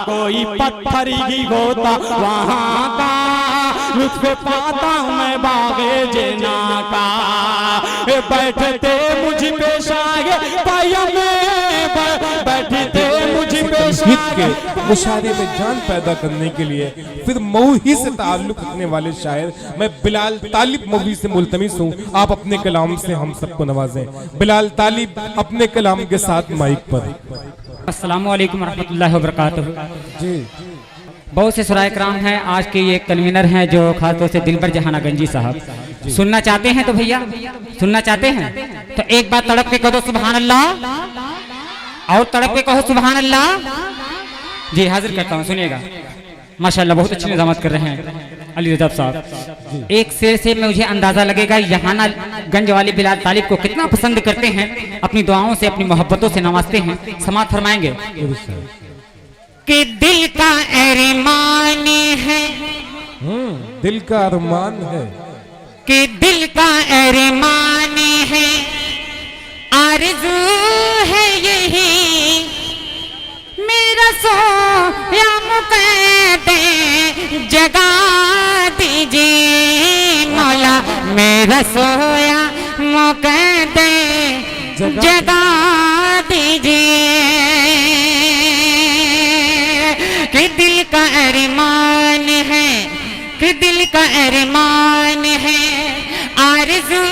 कोई पत्थर ही होता वहाँ का, लुत्फ पाता मैं बागे जना का। बैठते मुझ पे शाये पाया में, बैठते मुझ पे गीत के मुशायरे में जान पैदा करने के लिए फिर मऊ ही से ताल्लुक रखने वाले शायर मैं बिलाल तालिब मौलवी से मुल्तमिस हूँ, आप अपने कलाम से हम सबको नवाजें। बिलाल तालिब अपने कलाम के साथ माइक पर। अस्सलामु अलैकुम रहमतुल्लाहि व बरकातुहू। जी बहुत से सुराय कराम हैं, आज के ये कन्वीनर हैं जो खासतौर से दिलबर जहाना गंजी साहब। सुनना चाहते हैं तो भैया सुनना चाहते हैं तो एक बार तड़प के कह दो सुभान अल्लाह, और तड़प के कहो सुभान अल्लाह। जी हाजिर करता हूँ, सुनिएगा। माशाल्लाह बहुत अच्छी निजामत कर रहे हैं अली रजब साहब। एक शेर से मुझे अंदाजा लगेगा यहाना गंज वाले बिलाल तालिब को कितना पसंद करते हैं, अपनी दुआओं से अपनी मोहब्बतों से नवाजते हैं। समात फरमाएंगे कि दिल का अरमान है, दिल का अरमान है, कि दिल का अरमान है, आरज़ू है यही मेरा सोया मुक़द्दे जगा दीजिए मौला, मेरा सोया मुक़द्दे जगा दीजिए। कि दिल का अरमान है, कि दिल का अरमान है, आरज़ू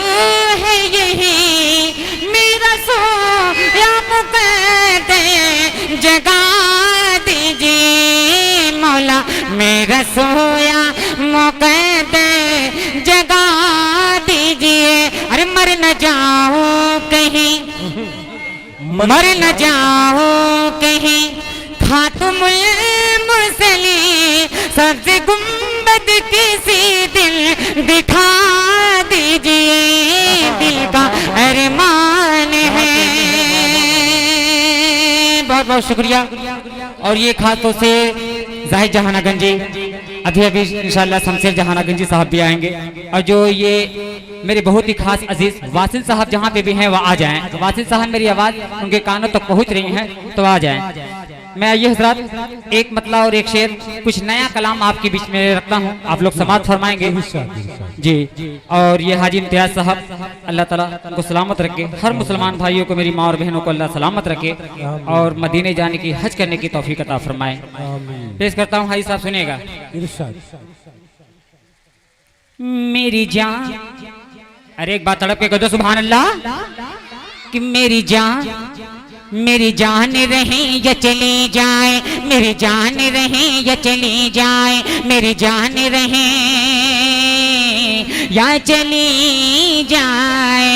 है यही मेरा सोया मुक़द्दे जगा दीजिए मौला, मेरा सोया मुक़द्दे जगा दीजिए। अरे मर न जाओ कहीं, मर न जाओ कहीं, खातमुल मुरसलीन सबसे गुंबद किसी दिल दिखा दीजिए, दिल का अरमान है। बहुत बहुत शुक्रिया। और ये खास तौर से जाहिद जहाना गंजी, अभी इंशाल्लाह शमशेर जहाना गंजी साहब भी आएंगे, और जो ये मेरे बहुत ही खास अजीज वासिल साहब जहाँ पे भी हैं वह आ जाएं। वासिल साहब मेरी आवाज़ उनके कानों तक पहुँच रही है तो आ जाएं। मैं ये हजरात एक मतला और एक शेर कुछ नया कलाम आपके बीच में रखता हूँ, आप लोग समात फरमाएंगे जी। और ये हाजी इम्तियाज साहब, अल्लाह ताला को सलामत रखे, हर मुसलमान भाइयों को मेरी माँ और बहनों को अल्लाह सलामत रखे और मदीने जाने की हज करने की तौफीक अता फरमाए। पेश करता हूँ हाजी साहब, सुनिएगा। मेरी जान, अरे एक बात तड़प के कह दो सुभान अल्लाह। कि मेरी जान, मेरी जान रहे या चली जाए, मेरी जान रहे या चली जाए, मेरी जान रहे या चली जाए,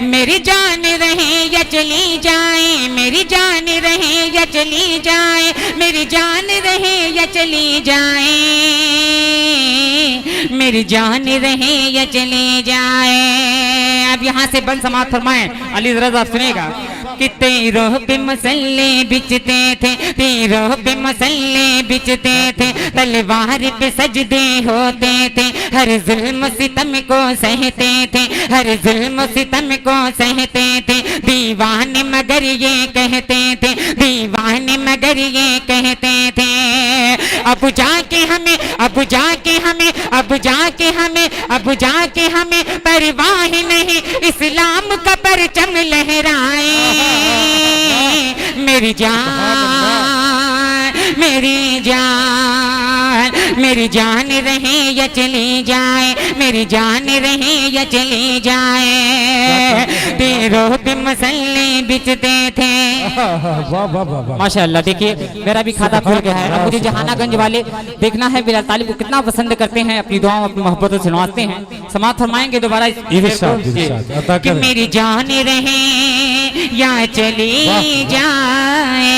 मेरी जान रहे या चली जाए, मेरी जान रहे या चली जाए, मेरी जान रहे या चली जाए, मेरी जान रहे या चली जाए। अब यहाँ से बंद समात फरमाएं, अली रज़ा सुनेगा। कि तेरों पे मसल्ले बिचते थे, तेरों पे मसल्ले बिचते थे, तलवार पे सजदे होते थे, हर जुल्म सितम को सहते थे, हर जुल्म सितम को सहते थे। दीवाने मगर ये कहते थे, दीवाने मगर ये कहते थे, अब जाके हमें, अब जाके हमें, अब जाके हमें, अब जाके हमें परवाह नहीं, इस्लाम का परचम लहराए। मेरी जान, मेरी जान, मेरी जान रहे या चली जाए, मेरी जान रहे या चली जाए, तेरों पे मसल्ले बिचते थे। माशाअल्लाह, देखिए मेरा भी खाता खुल गया है। अब मुझे जहानागंज वाले देखना है बिलाल तालिब को कितना पसंद करते हैं, अपनी दुआओं अपनी मोहब्बतों से नवाजते हैं। समात फरमाएंगे दोबारा कि मेरी जान रहे या चली जाए,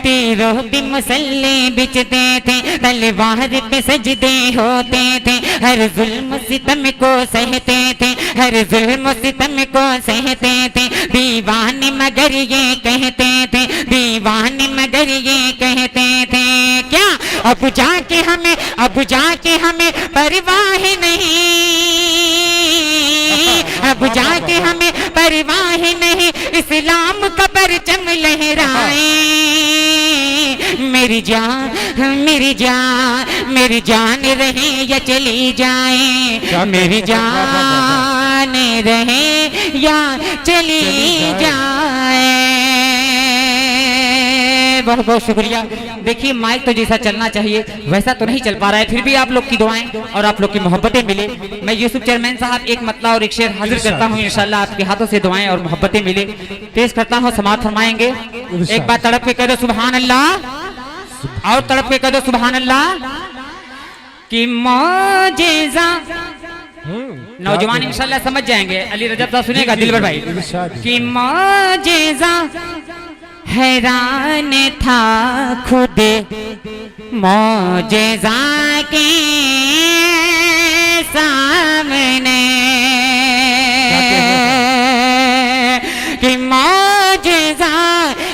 तेरों पे मसल्ले बिचते थे, तलवार पे सजदे होते थे, हर जुल्म सितम को सहते थे, हर जुल्म सितम को सहते थे। दीवाने मगर ये कहते थे, दीवाने मगर ये कहते थे, क्या अब जाके हमें, अब जाके हमें परवाह नहीं, अब जाके हमें परवाह नहीं, इस्लाम का परचम लहरा जाए मेरी जान मेरी जान मेरी जान रहे या चली जाए मेरी जान रहे या चली जाए। बहुत बहुत शुक्रिया। देखिए माइक तो जैसा चलना चाहिए वैसा तो नहीं चल पा रहा है, फिर भी आप लोग की दुआएं और आप लोग की मोहब्बतें मिले। मैं यूसुफ चेयरमैन साहब एक मतला और एक शेर हाजिर करता हूँ, इंशाल्लाह आपके हाथों से दुआएं और मोहब्बतें मिले। पेश करता हूँ, समाअत फरमाएंगे। एक बार तड़प के कह दो सुभान अल्लाह, और तड़प के कह दो सुभान अल्लाह। कि मौजेज़ा नौजवान इंशाल्लाह समझ जाएंगे, अली रजब साहब सुनेगा, दिलबर भाई। कि मौजेज़ा हैरान था खुद मौजेज़ा के सामने, कि मौजेज़ा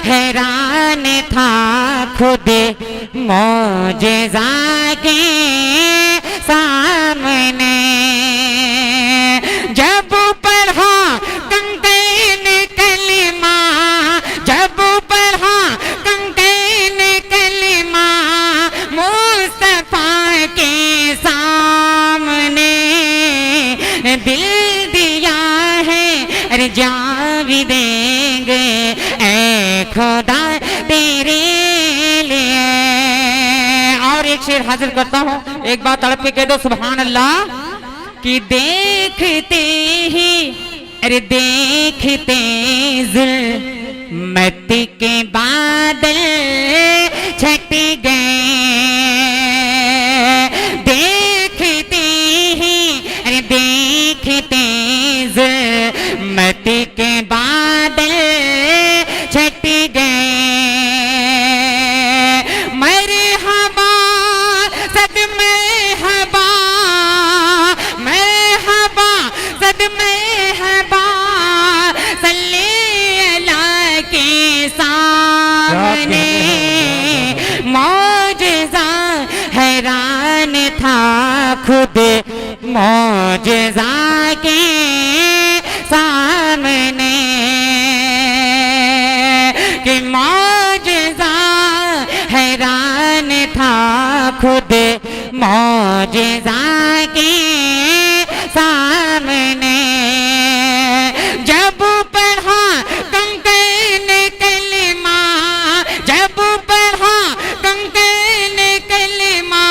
हैरान था खुद मौजेज़ा के सामने। जब पढ़ा कंकैन कलिमा, जब पढ़ा कंकैन कलिमा मुस्तफा के सामने, दिल दिया है अरे जान भी देंगे ऐ खुदा तेरे लिए। और एक शेर हाजिर करता हूँ, एक बात तड़प के कह दो सुभान अल्लाह। कि देखते ही अरे देखते ज़ुल्मत के बादल छट गए, देखते ही अरे देखते ज़ुल्मत के बादल छट गए। मरहबा सद मरहबा, मरहबा सद मरहबा सल्ले अला के सामने। मौजेज़ा हैरान था खुद मौजेज़ा के सामने, कि मौजेज़ा हैरान था खुद मौजेज़ा के सामने। जब पढ़ा कंकैन कलिमा, जब पढ़ा कंकैन कलिमा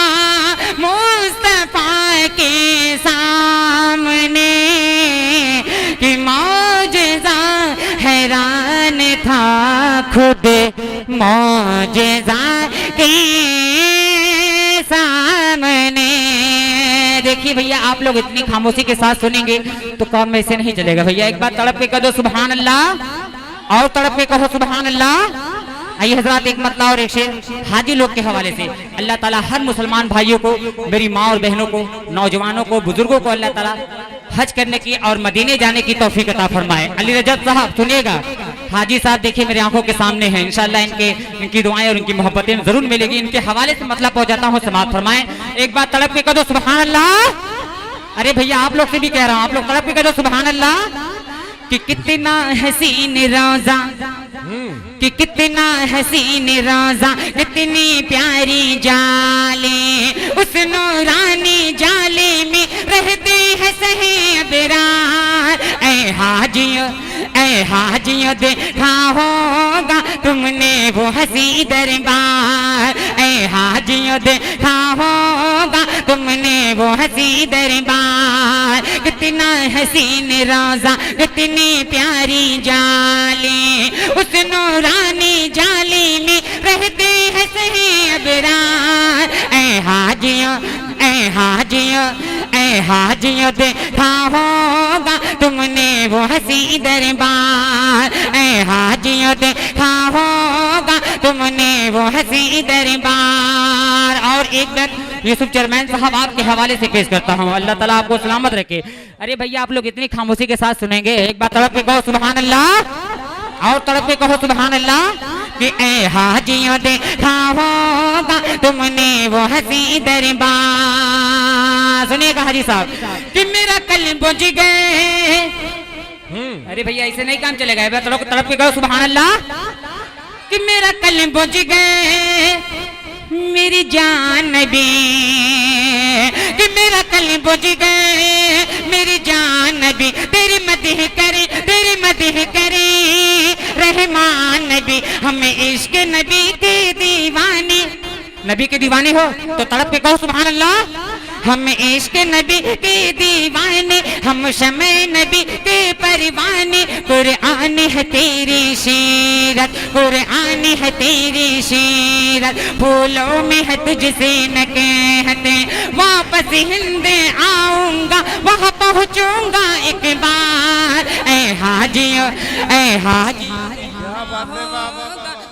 मुस्तफा के सामने, कि मौजेज़ा हैरान था खुद मौजेज़ा के सामने। देखिए भैया आप लोग इतनी खामोशी के साथ सुनेंगे तो काम में ऐसे नहीं चलेगा भैया। एक बार तड़प के कह दो सुभान अल्लाह, और तड़प के कहो सुभान अल्लाह। आइए हजरात एक मतला और एक शेर हाजी लोग के हवाले से। अल्लाह ताला हर मुसलमान भाइयों को, मेरी माँ और बहनों को, नौजवानों को, बुजुर्गों को अल्लाह ताला हज करने की और मदीने जाने की तौफीक अता फरमाए। अली रजब साहब सुनिएगा, हाजी साहब देखिए मेरे आंखों के सामने हैं, इंशाल्लाह इनकी दुआएं और इनकी मोहब्बतें जरूर मिलेगी। इनके हवाले से मतलब पहुंचाता हूँ, समाअत फरमाएं। एक बार तड़प के कह दो सुभान अल्लाह। अरे भैया आप लोग से भी कह रहा हूँ, आप लोग तड़प के कह दो सुभान अल्लाह। कि कितना हसीन रोजा, कि कितना हसीन रोजा, कितनी प्यारी जाले, उस नूरानी जाले में रहते हैं सहेबरार। ऐ हाजियों, ऐ हाजियों देखा होगा तुमने वो हसी दरबार, ऐ हाजियों देखा होगा तुमने वो हसी दरबार। कितना हसीन रोजा, कितनी प्यारी जाली, उस नूरानी जाली में रहते हैं सहेबरार। ऐ हाजियों, ऐ हाजियों, ऐ हाजियों देखा होगा तुमने वो हसी दरबार, ऐ हाजियों देखा होगा तुमने वो हसी दरबार। और एक बार यूसुफ चेयरमैन साहब आपके हवाले से पेश करता हूँ, अल्लाह ताला आपको सलामत रखे। अरे भैया आप लोग इतनी खामोशी के साथ सुनेंगे, एक बार तड़प के कहो सुभान अल्लाह, और तड़प के कहो सुभान अल्लाह। कि ऐ हाजियों देखा होगा तुमने वो हसी दरबार। सुनिएगा हाजी साहब, कि मेरा कल्ब बुझ गए। अरे भैया ऐसे नहीं काम चलेगा, तड़प के कहो सुभान अल्लाह। कि मेरा कल बुझ गए मेरी जान नबी, कि मेरा कल बुझ गए मेरी जान नबी, तेरी मदह करे तेरी मदह करे रहमान नबी, हमें इश्क नबी के दीवाने, नबी के दीवाने हो तो तड़प के कहो सुभान अल्लाह। हम इश्क नबी के दीवाने, हम शमे नबी के परवाने, कुरान है तेरी सीरत, कुरान है तेरी सीरत, फूलों में है तुझसे न कहते, वापस हिंद आऊंगा वहाँ पहुँचूंगा एक बार, ऐ हाजियो ऐ हाजियो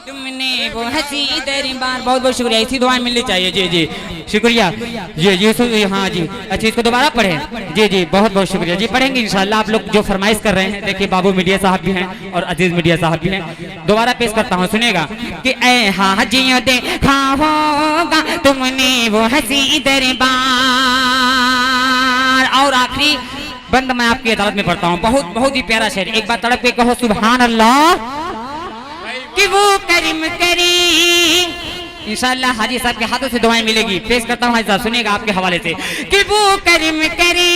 तुमने वो हंसी दरबार। बहुत बहुत शुक्रिया, इसी दुआ मिलनी चाहिए। जी जी शुक्रिया जी हाँ जी। अच्छा इसको दोबारा पढ़ें। जी जी बहुत बहुत शुक्रिया जी, पढ़ेंगे इंशाल्लाह। आप लोग जो फरमाइश कर रहे हैं, देखिए बाबू मीडिया साहब भी हैं और अजीज मीडिया साहब भी हैं। दोबारा पेश करता हूँ, सुनेगा कि ऐ हाजियों देखा होगा तुमने वो हंसी दरबार। और आखिरी बंद मैं आपकी अदालत में पढ़ता हूँ, बहुत बहुत ही प्यारा शेर। एक बार तड़प के कहो सुभान अल्लाह, कि वो करीम करी। इंशाअल्लाह हाजी साहब के हाथों से दुआएं मिलेगी। पेश करता हूँ हाजी साहब, सुनिएगा आपके हवाले से कि वो करीम करी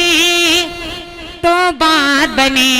तो बात बने,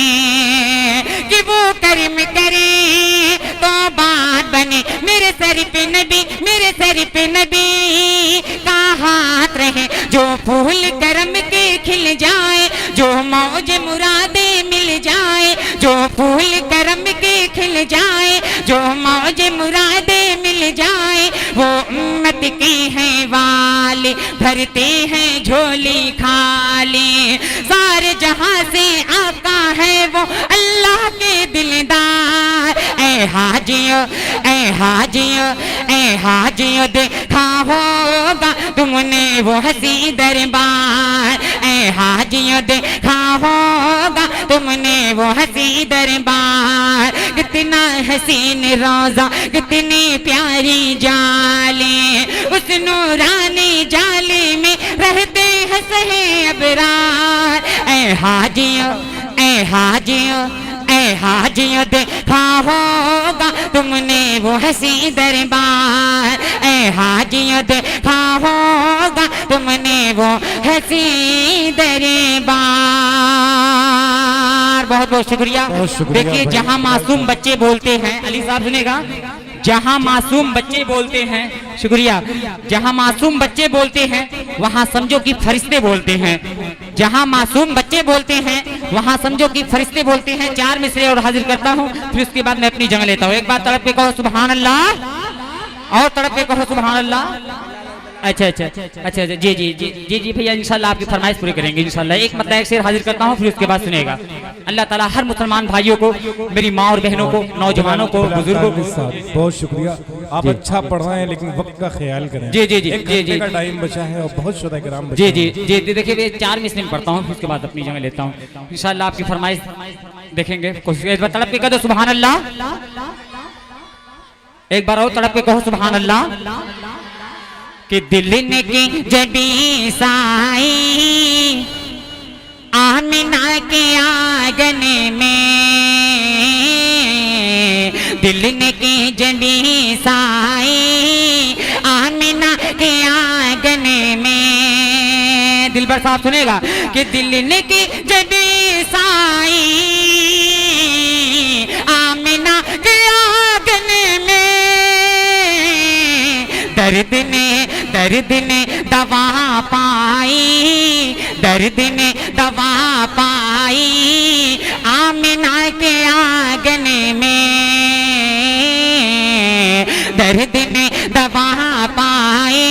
कि वो करीम करी तो बात बने, मेरे सर पे नबी मेरे सर पे नबी का हाथ रहे, जो फूल करम के खिल जाए, जो मौज मुरादे मिल जाए, जो फूल करम के खिल जाए, जो मौज मुरादे मिल जाए, वो उम्मत के हैं वाले, भरते हैं झोली खाली, सारे जहां से आका है वो अल्लाह के दिलदार। ऐ हाजियों ऐ हाजियों ऐ हाजियों देखा होगा तुमने वो हंसी दरबार, ऐ हाजियों देखा होगा तुमने वो हंसी दरबार। कितना हसीन रोजा कितनी प्यारी जाली, उस नूरानी जाली में रहते हैं सहे अबरार। ऐ हाजियों ऐ हाजियों ऐ हाजियों देखा होगा तुमने वो हंसी दरबार, ऐ हाजियों देखा होगा तुमने वो हंसी दरबार। बहुत बहुत शुक्रिया। देखिए जहां मासूम बच्चे बोलते हैं, अली साहब सुनेगा, जहां मासूम बच्चे बोलते हैं, शुक्रिया, जहां मासूम बच्चे बोलते हैं वहां समझो कि फरिश्ते बोलते हैं, जहां मासूम बच्चे बोलते हैं वहां समझो कि फरिश्ते बोलते हैं। 4 मिसरे और हाजिर करता हूं, फिर उसके बाद मैं अपनी जगह लेता हूं। एक बार तड़प के कहो सुभान अल्लाह, और तड़प के कहो सुभान अल्लाह। अच्छा अच्छा अच्छा अच्छा जी जी जी जी जी भैया, इंशाल्लाह आपकी फरमाइश पूरी करेंगे इंशाल्लाह। एक मतलब एक शेर हाजिर करता हूँ, फिर उसके बाद सुनेगा। अल्लाह ताला हर मुसलमान भाइयों को, मेरी माँ और बहनों को, नौजवानों को, बुजुर्गों को, बहुत शुक्रिया। आप अच्छा पढ़ रहे हैं लेकिन वक्त का ख्याल करें। जी जी जी जी जी का टाइम बचा है और बहुत शुदा कराम जी जी जी जी। देखिए 4 मिसरे में पढ़ता हूँ, फिर उसके बाद अपनी जगह लेता हूँ इंशाल्लाह। आपकी फरमाइश देखेंगे, कोशिश तड़प के कह दो सुभान अल्लाह। एक बार और तड़प के कहो सुभान अल्लाह। कि दिल ने की जबी साई आमिना के आंगन में, दिल ने की जबी साई आमिना के आंगन में। दिल पर साहब सुनेगा कि दिल ने की जबी साई आमिना के आंगन में, दर्द ने दवा पाई, दर्द ने दवा पाई आमिना के आंगन में, दर्द ने दवा पाई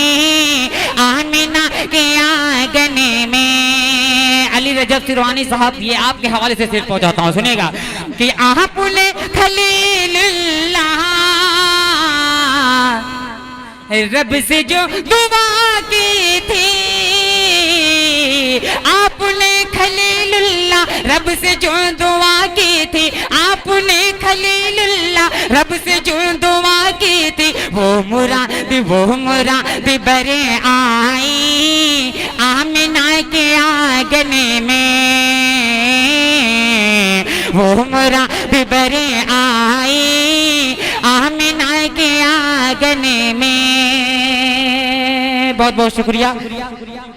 आमिना के आंगन में। अली रजब सिरवानी साहब, ये आपके हवाले से शेर पहुंचाता हूँ, सुनेगा कि आपने खलीलुल्लाह रब से जो दुआ की थी, आपने खलीलुल्लाह रब से जो दुआ की थी, आपने खलीलुल्लाह रब से जो दुआ की थी, वो मुराद बरे आई आमिना के आंगन में, वो मुराद बरे आई आमिना आंगन में। बहुत बहुत शुक्रिया।